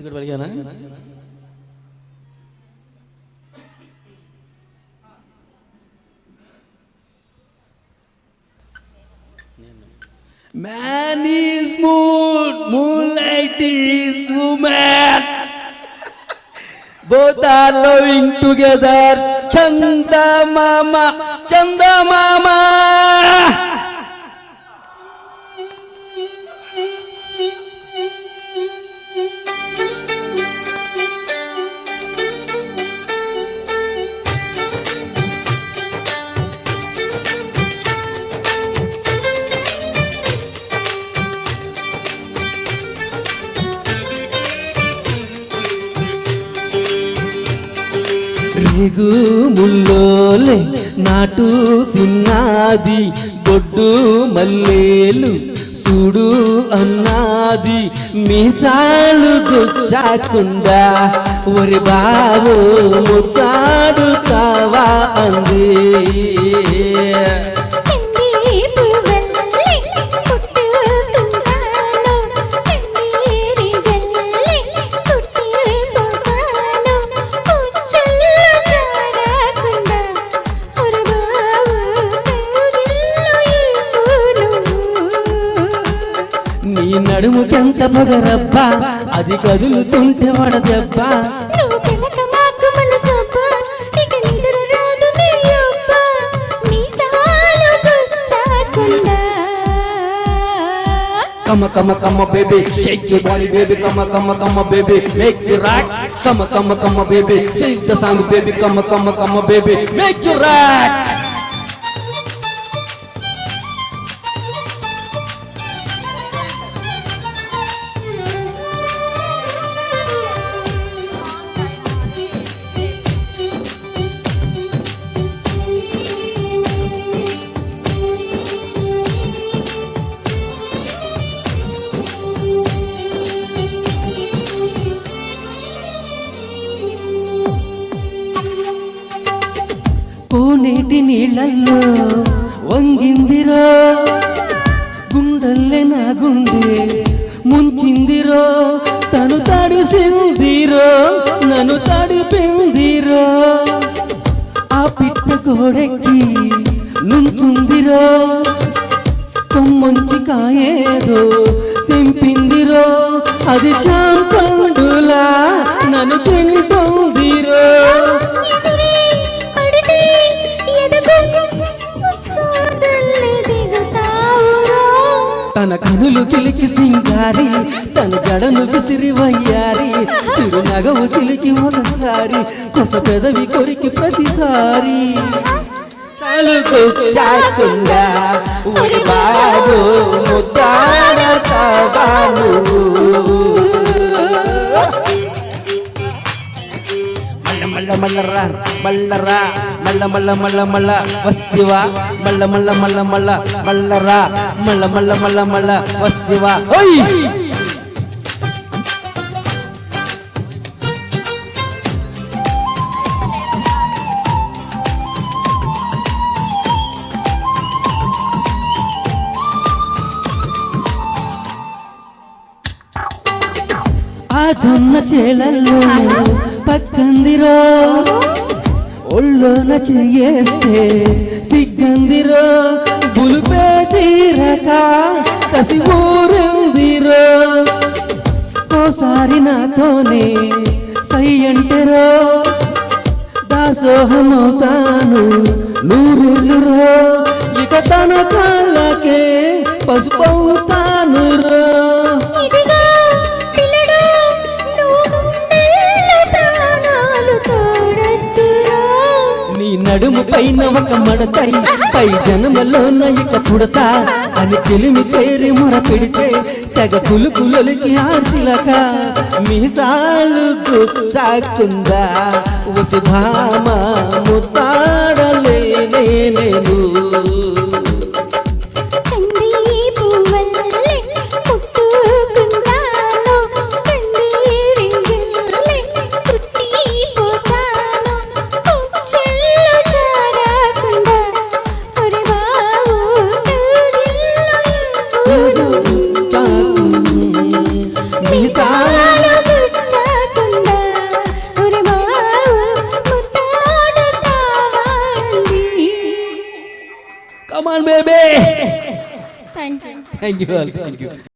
కూడా పలికానా? Man is moon, moonlight is woman. Both are loving together. Chanda mama, Chanda mama. రేగు ముల్లోలే నాటు సిన్నాది బొడ్డు మల్లేలు చూడు అన్నాది మీసాలు గుచ్చాకుండా ఒరి బాబు ముద్దాడుతావా అంది. నీ నడుముకెంత పగరబ్బా, అది కదులుతుంటే వడదెబ్బ. Come come come baby, shake your body baby, come come baby, make it rock. Come come baby, sing the song baby, come baby, make it rock. కోనేటి నీళ్ళల్లో వంగిందిరో, గుండెల్లే నా గుండె ముంచిందిరో, తను తడిసిందిరో, నన్ను తడిపిందిరో. ఆ పిట్ట గోడెక్కి నుంచుందిరో, కొమ్మంచి కాయేదో తెంపిందిరో, అది చాంపండులా నన్ను తింటుందిరో. తన కనులు కిలికి సింగారి, తన జడను విసిరి వయ్యారి, చిరునగవు చిలికి ఒకసారి, కొస పెదవి కొరికి ప్రతిసారి. చాకుండా ఒరి బాబు ముద్దాడతావాను. మల్ల మల్లరా మల్లరా మల్ల మల్ల మల్ల మల్ల వస్తివా, మల్ల మల్ల మల్ల మల్ల మల్లరా మల్ల మల్ల మల్ల మల్ల వస్తివా. ఓయ్ ఆ జొన్న చేలల్లో పక్కందిరో, ఒళ్ళోన చెయ్యేస్తే సిగ్గందిరో, బులుపే తీరక కసి ఊరిందిరో. ఓసారి నాతోనే సై అంటెరో, దాసోహమవుతాను నూరెళ్ళురో, ఇక తన కాళ్ళకే పసుపవుతాను రో. నడుము పైన ఒక మడతై పై జన్మలోన ఇక పుడతా అని చెలిమి చేరి మొర పెడితే తెగ కులుకులకి ఆర్సిలక మీసాలు గుచ్చాకుందా ఉసి భామ ముత్తాడలేనే నేను. మీసాలు గుచ్చాకుందా come on baby thank you thank you